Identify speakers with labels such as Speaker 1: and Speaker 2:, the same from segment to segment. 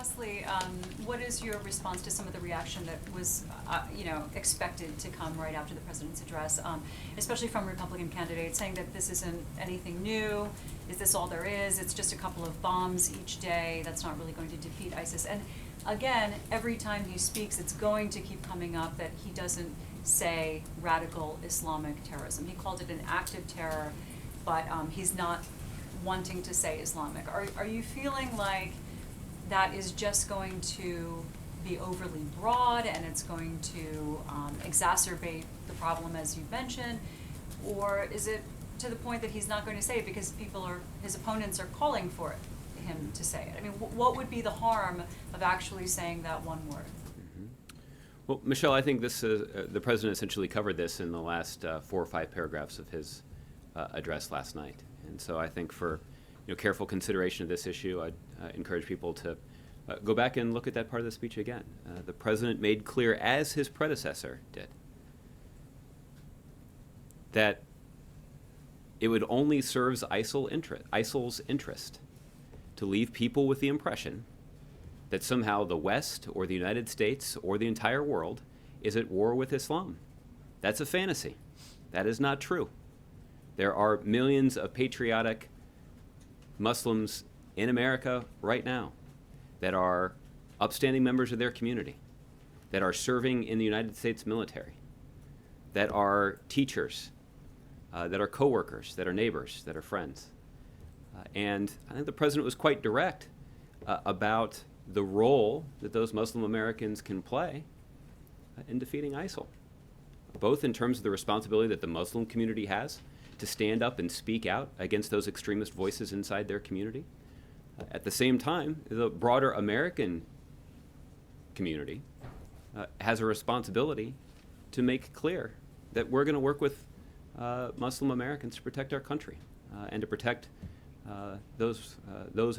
Speaker 1: lastly, what is your response to some of the reaction that was, expected to come right after the president's address, especially from Republican candidates saying that this isn't anything new? Is this all there is? It's just a couple of bombs each day. That's not really going to defeat ISIS. And again, every time he speaks, it's going to keep coming up that he doesn't say radical Islamic terrorism. He called it an act of terror, but he's not wanting to say Islamic. Are you feeling like that is just going to be overly broad and it's going to exacerbate the problem as you mentioned? Or is it to the point that he's not going to say it because his opponents are calling for him to say it? I mean, what would be the harm of actually saying that one word?
Speaker 2: Well, Michelle, I think the president essentially covered this in the last 4 or 5 paragraphs of his address last night. And so I think for careful consideration of this issue, I'd encourage people to go back and look at that part of the speech again. The president made clear, as his predecessor did, that it would only serve ISIL's interest to leave people with the impression that somehow the West or the United States or the entire world is at war with Islam. That's a fantasy. That is not true. There are millions of patriotic Muslims in America right now that are upstanding members of their community, that are serving in the United States military, that are teachers, that are coworkers, that are neighbors, that are friends. And I think the president was quite direct about the role that those Muslim Americans can play in defeating ISIL, both in terms of the responsibility that the Muslim community has to stand up and speak out against those extremist voices inside their community. At the same time, the broader American community has a responsibility to make clear that we're going to work with Muslim Americans to protect our country and to protect those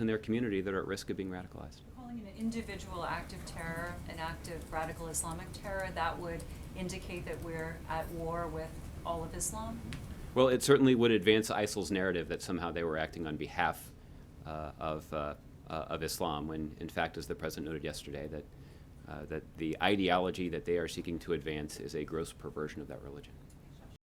Speaker 2: in their community that are at risk of being radicalized.
Speaker 1: Calling it an individual act of terror, an act of radical Islamic terror, that would indicate that we're at war with all of Islam?
Speaker 2: Well, it certainly would advance ISIL's narrative that somehow they were acting on behalf of Islam, when, in fact, as the president noted yesterday, that the ideology that they are seeking to advance is a gross perversion of that religion.